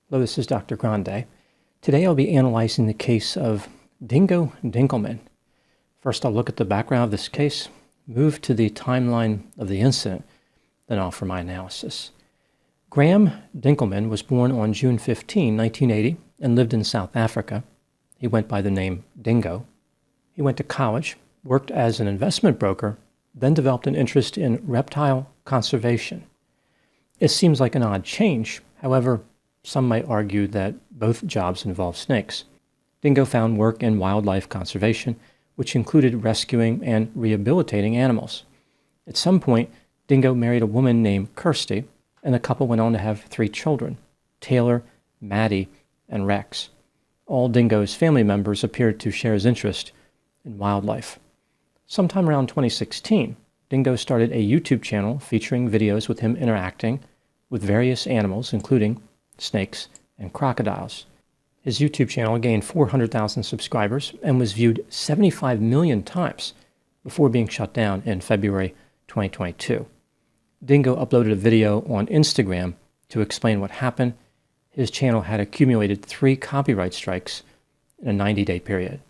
Hello, this is Dr. Grande. Today I'll be analyzing the case of Dingo Dinkelman. First, I'll look at the background of this case, move to the timeline of the incident, then offer my analysis. Grande Dinkelman was born on June 15, 1980, and lived in South Africa. He went by the name Dingo. He went to college, worked as an investment broker, then developed an interest in reptile conservation. It seems like an odd change. However, some might argue that both jobs involve snakes. Dingo found work in wildlife conservation, which included rescuing and rehabilitating animals. At some point, Dingo married a woman named Kirsty, and the couple went on to have 3 children, Taylor, Maddie, and Rex. All Dingo's family members appeared to share his interest in wildlife. Sometime around 2016, Dingo started a YouTube channel featuring videos with him interacting with various animals, including snakes and crocodiles. His YouTube channel gained 400,000 subscribers and was viewed 75 million times before being shut down in February 2022. Dingo uploaded a video on Instagram to explain what happened. His channel had accumulated 3 copyright strikes in a 90-day period.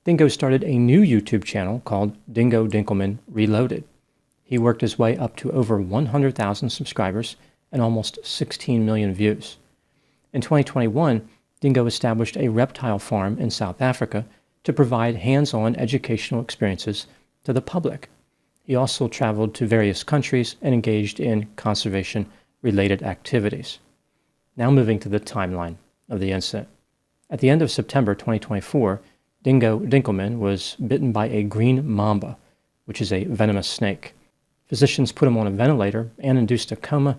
Dingo started a new YouTube channel called Dingo Dinkelman Reloaded. He worked his way up to over 100,000 subscribers and almost 16 million views. In 2021, Dingo established a reptile farm in South Africa to provide hands-on educational experiences to the public. He also traveled to various countries and engaged in conservation-related activities. Now moving to the timeline of the incident. At the end of September 2024, Dingo Dinkelman was bitten by a green mamba, which is a venomous snake. Physicians put him on a ventilator and induced a coma,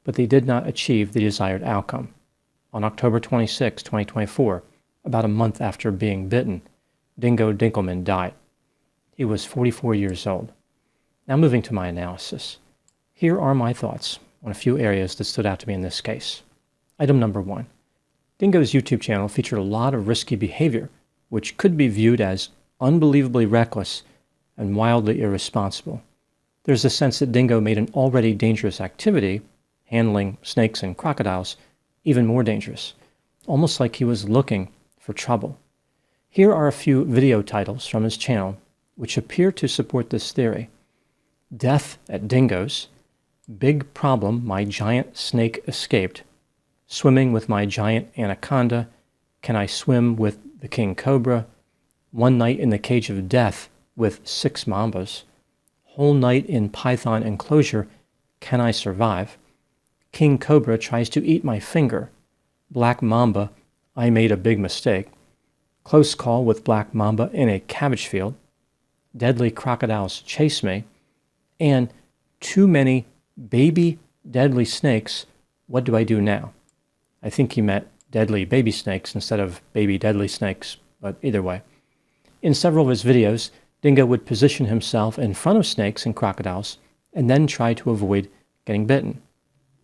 but they did not achieve the desired outcome. On October 26, 2024, about a month after being bitten, Dingo Dinkelman died. He was 44 years old. Now moving to my analysis. Here are my thoughts on a few areas that stood out to me in this case. Item number 1. Dingo's YouTube channel featured a lot of risky behavior, which could be viewed as unbelievably reckless and wildly irresponsible. There's a sense that Dingo made an already dangerous activity, handling snakes and crocodiles, even more dangerous, almost like he was looking for trouble. Here are a few video titles from his channel which appear to support this theory. Death at Dingo's, Big Problem, My Giant Snake Escaped, Swimming with My Giant Anaconda, Can I Swim with the King Cobra, One Night in the Cage of Death with 6 Mambas, Whole Night in Python Enclosure, Can I Survive, King Cobra Tries to Eat My Finger, Black Mamba, I Made a Big Mistake, Close Call with Black Mamba in a Cabbage Field, Deadly Crocodiles Chase Me, and Too Many Baby Deadly Snakes, What Do I Do Now? I think he meant deadly baby snakes instead of baby deadly snakes, but either way. In several of his videos, Dingo would position himself in front of snakes and crocodiles and then try to avoid getting bitten.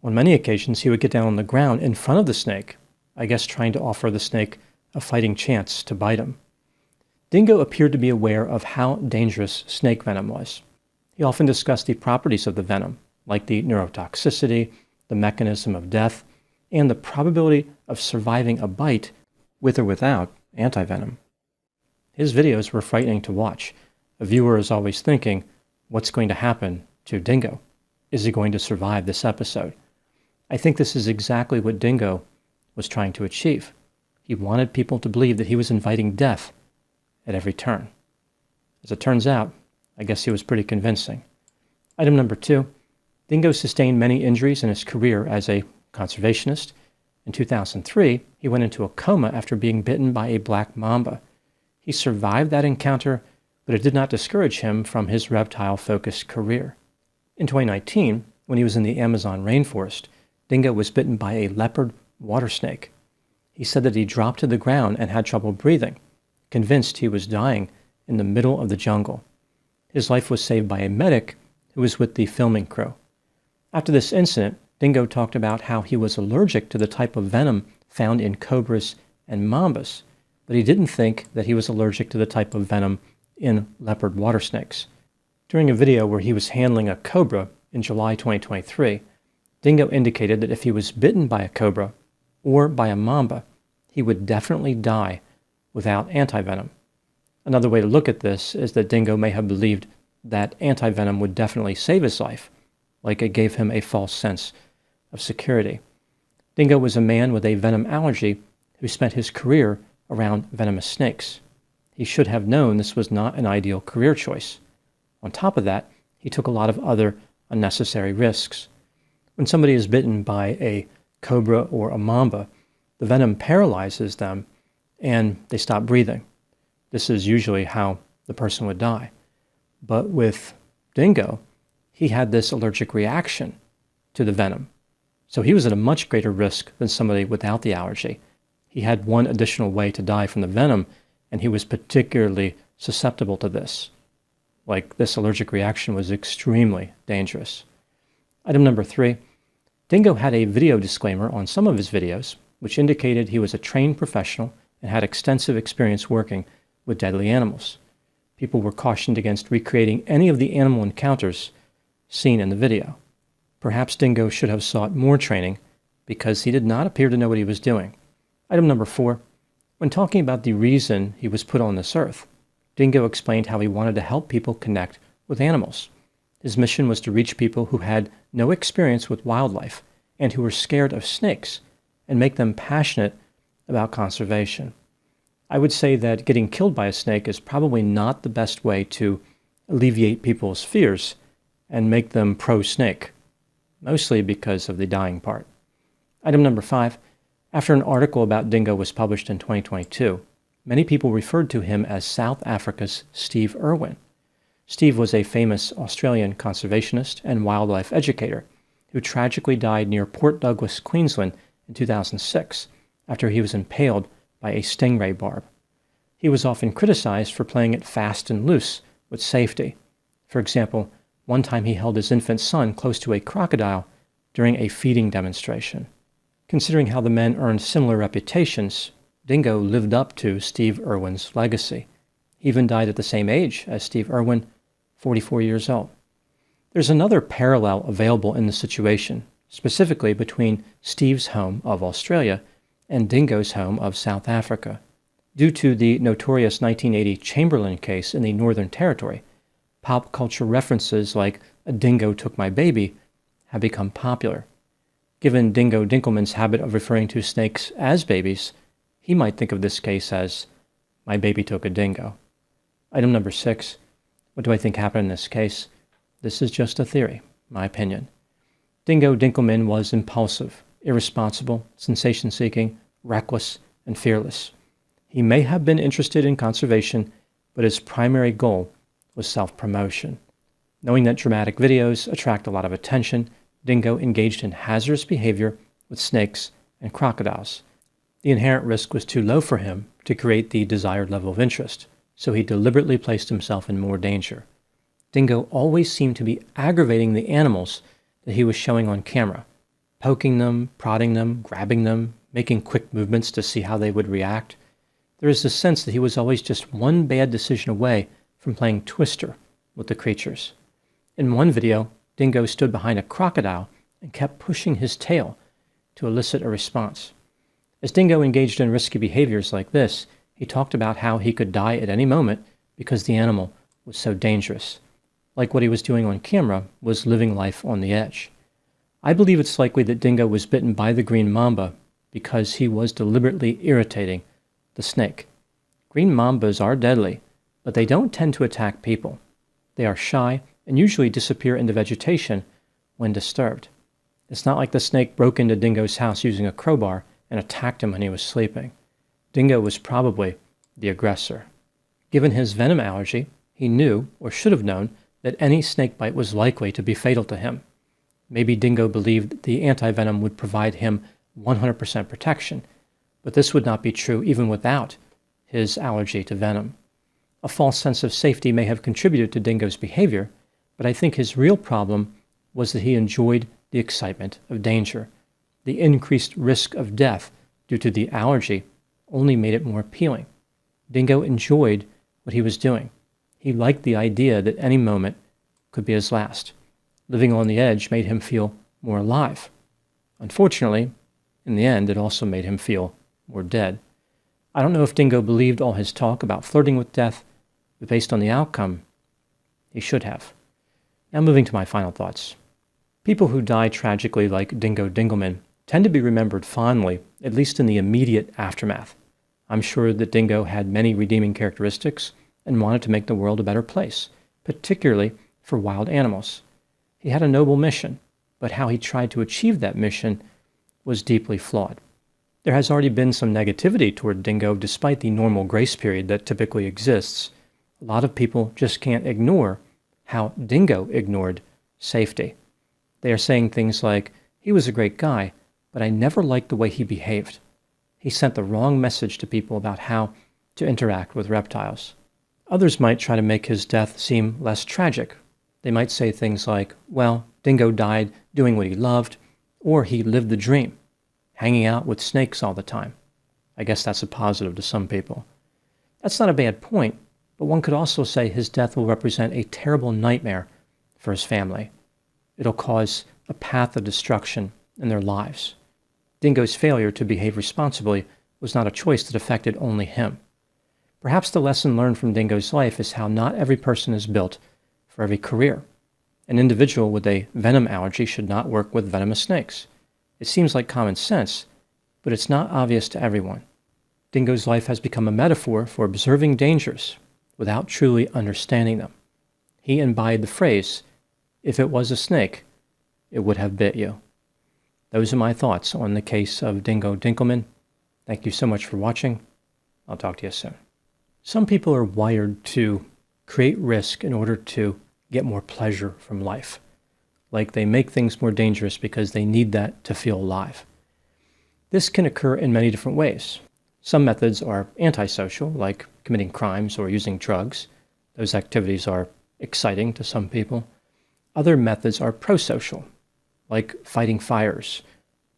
On many occasions, he would get down on the ground in front of the snake, I guess trying to offer the snake a fighting chance to bite him. Dingo appeared to be aware of how dangerous snake venom was. He often discussed the properties of the venom, like the neurotoxicity, the mechanism of death, and the probability of surviving a bite with or without antivenom. His videos were frightening to watch. A viewer is always thinking, what's going to happen to Dingo? Is he going to survive this episode? I think this is exactly what Dingo was trying to achieve. He wanted people to believe that he was inviting death at every turn. As it turns out, I guess he was pretty convincing. Item number 2. Dingo sustained many injuries in his career as a conservationist. In 2003, he went into a coma after being bitten by a black mamba. He survived that encounter, but it did not discourage him from his reptile-focused career. In 2019, when he was in the Amazon rainforest, Dingo was bitten by a leopard water snake. He said that he dropped to the ground and had trouble breathing, convinced he was dying in the middle of the jungle. His life was saved by a medic who was with the filming crew. After this incident, Dingo talked about how he was allergic to the type of venom found in cobras and mambas, but he didn't think that he was allergic to the type of venom in leopard water snakes. During a video where he was handling a cobra in July 2023, Dingo indicated that if he was bitten by a cobra, or by a mamba, he would definitely die without antivenom. Another way to look at this is that Dingo may have believed that antivenom would definitely save his life, like it gave him a false sense of security. Dingo was a man with a venom allergy who spent his career around venomous snakes. He should have known this was not an ideal career choice. On top of that, he took a lot of other unnecessary risks. When somebody is bitten by a cobra or a mamba, the venom paralyzes them and they stop breathing. This is usually how the person would die. But with Dingo, he had this allergic reaction to the venom. So he was at a much greater risk than somebody without the allergy. He had one additional way to die from the venom, and he was particularly susceptible to this. Like, this allergic reaction was extremely dangerous. Item number 3, Dingo had a video disclaimer on some of his videos, which indicated he was a trained professional and had extensive experience working with deadly animals. People were cautioned against recreating any of the animal encounters seen in the video. Perhaps Dingo should have sought more training because he did not appear to know what he was doing. Item number 4, when talking about the reason he was put on this earth, Dingo explained how he wanted to help people connect with animals. His mission was to reach people who had no experience with wildlife and who were scared of snakes and make them passionate about conservation. I would say that getting killed by a snake is probably not the best way to alleviate people's fears and make them pro-snake, mostly because of the dying part. Item number 5, after an article about Dingo was published in 2022, many people referred to him as South Africa's Steve Irwin. Steve was a famous Australian conservationist and wildlife educator who tragically died near Port Douglas, Queensland in 2006 after he was impaled by a stingray barb. He was often criticized for playing it fast and loose with safety. For example, one time he held his infant son close to a crocodile during a feeding demonstration. Considering how the men earned similar reputations, Dingo lived up to Steve Irwin's legacy. He even died at the same age as Steve Irwin, 44 years old. There's another parallel available in the situation, specifically between Steve's home of Australia and Dingo's home of South Africa. Due to the notorious 1980 Chamberlain case in the Northern Territory, pop culture references like "a dingo took my baby" have become popular. Given Dingo Dinkelman's habit of referring to snakes as babies, he might think of this case as "my baby took a dingo." Item number 6, what do I think happened in this case? This is just a theory, my opinion. Dingo Dinkelman was impulsive, irresponsible, sensation-seeking, reckless, and fearless. He may have been interested in conservation, but his primary goal was self-promotion. Knowing that dramatic videos attract a lot of attention, Dingo engaged in hazardous behavior with snakes and crocodiles. The inherent risk was too low for him to create the desired level of interest, so he deliberately placed himself in more danger. Dingo always seemed to be aggravating the animals that he was showing on camera, poking them, prodding them, grabbing them, making quick movements to see how they would react. There is the sense that he was always just one bad decision away from playing Twister with the creatures. In one video, Dingo stood behind a crocodile and kept pushing his tail to elicit a response. As Dingo engaged in risky behaviors like this, he talked about how he could die at any moment because the animal was so dangerous. Like what he was doing on camera was living life on the edge. I believe it's likely that Dingo was bitten by the green mamba because he was deliberately irritating the snake. Green mambas are deadly, but they don't tend to attack people. They are shy and usually disappear into vegetation when disturbed. It's not like the snake broke into Dingo's house using a crowbar and attacked him when he was sleeping. Dingo was probably the aggressor. Given his venom allergy, he knew, or should have known, that any snake bite was likely to be fatal to him. Maybe Dingo believed the antivenom would provide him 100% protection, but this would not be true even without his allergy to venom. A false sense of safety may have contributed to Dingo's behavior, but I think his real problem was that he enjoyed the excitement of danger. The increased risk of death due to the allergy only made it more appealing. Dingo enjoyed what he was doing. He liked the idea that any moment could be his last. Living on the edge made him feel more alive. Unfortunately, In the end, it also made him feel more dead. I don't know if Dingo believed all his talk about flirting with death, but based on the outcome, he should have. Now moving to my final thoughts. People who die tragically like Dingo Dinkelman tend to be remembered fondly, at least in the immediate aftermath. I'm sure that Dingo had many redeeming characteristics and wanted to make the world a better place, particularly for wild animals. He had a noble mission, but how he tried to achieve that mission was deeply flawed. There has already been some negativity toward Dingo despite the normal grace period that typically exists. A lot of people just can't ignore how Dingo ignored safety. They are saying things like, he was a great guy, but I never liked the way he behaved. He sent the wrong message to people about how to interact with reptiles. Others might try to make his death seem less tragic. They might say things like, well, Dingo died doing what he loved, or he lived the dream, hanging out with snakes all the time. I guess that's a positive to some people. That's not a bad point, but one could also say his death will represent a terrible nightmare for his family. It'll cause a path of destruction in their lives. Dingo's failure to behave responsibly was not a choice that affected only him. Perhaps the lesson learned from Dingo's life is how not every person is built for every career. An individual with a venom allergy should not work with venomous snakes. It seems like common sense, but it's not obvious to everyone. Dingo's life has become a metaphor for observing dangers without truly understanding them. He embodied the phrase, if it was a snake, it would have bit you. Those are my thoughts on the case of Dingo Dinkelman. Thank you so much for watching. I'll talk to you soon. Some people are wired to create risk in order to get more pleasure from life. Like they make things more dangerous because they need that to feel alive. This can occur in many different ways. Some methods are antisocial, like committing crimes or using drugs. Those activities are exciting to some people. Other methods are prosocial, like fighting fires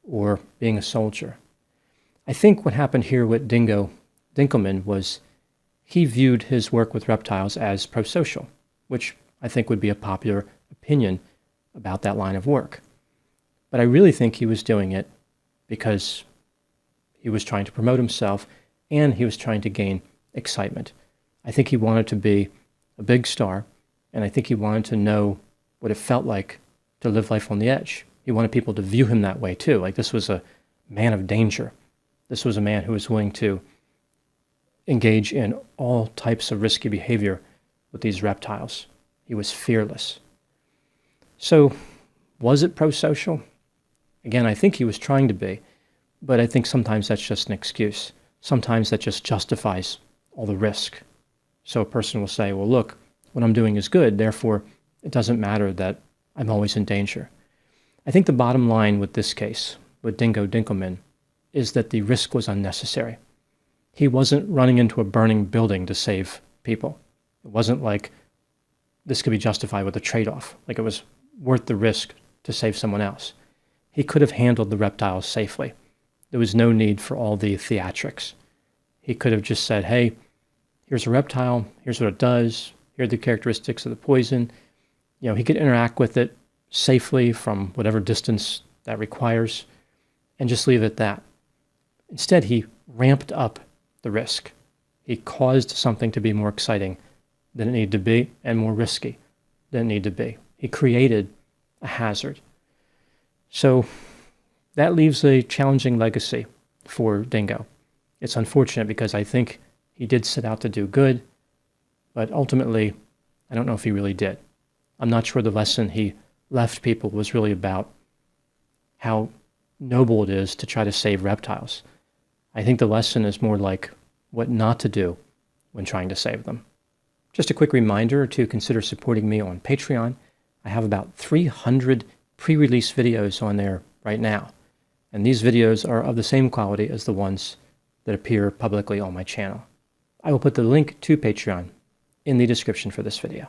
or being a soldier. I think what happened here with Dingo Dinkelman was he viewed his work with reptiles as prosocial, which I think would be a popular opinion about that line of work. But I really think he was doing it because he was trying to promote himself and he was trying to gain excitement. I think he wanted to be a big star, and I think he wanted to know what it felt like to live life on the edge. He wanted people to view him that way too. Like this was a man of danger. This was a man who was willing to engage in all types of risky behavior with these reptiles. He was fearless. So, was it prosocial? Again, I think he was trying to be, but I think sometimes that's just an excuse. Sometimes that just justifies all the risk. So a person will say, well, look, what I'm doing is good, therefore it doesn't matter that I'm always in danger. I think the bottom line with this case, with Dingo Dinkelman, is that the risk was unnecessary. He wasn't running into a burning building to save people. It wasn't like this could be justified with a trade-off, like it was worth the risk to save someone else. He could have handled the reptiles safely. There was no need for all the theatrics. He could have just said, hey, here's a reptile, here's what it does, here are the characteristics of the poison. You know, he could interact with it safely from whatever distance that requires and just leave it at that. Instead, he ramped up the risk. He caused something to be more exciting than it needed to be and more risky than it needed to be. He created a hazard. So that leaves a challenging legacy for Dingo. It's unfortunate because I think he did set out to do good, but ultimately, I don't know if he really did. I'm not sure the lesson he left people was really about how noble it is to try to save reptiles. I think the lesson is more like what not to do when trying to save them. Just a quick reminder to consider supporting me on Patreon. I have about 300 pre-release videos on there right now, and these videos are of the same quality as the ones that appear publicly on my channel. I will put the link to Patreon in the description for this video.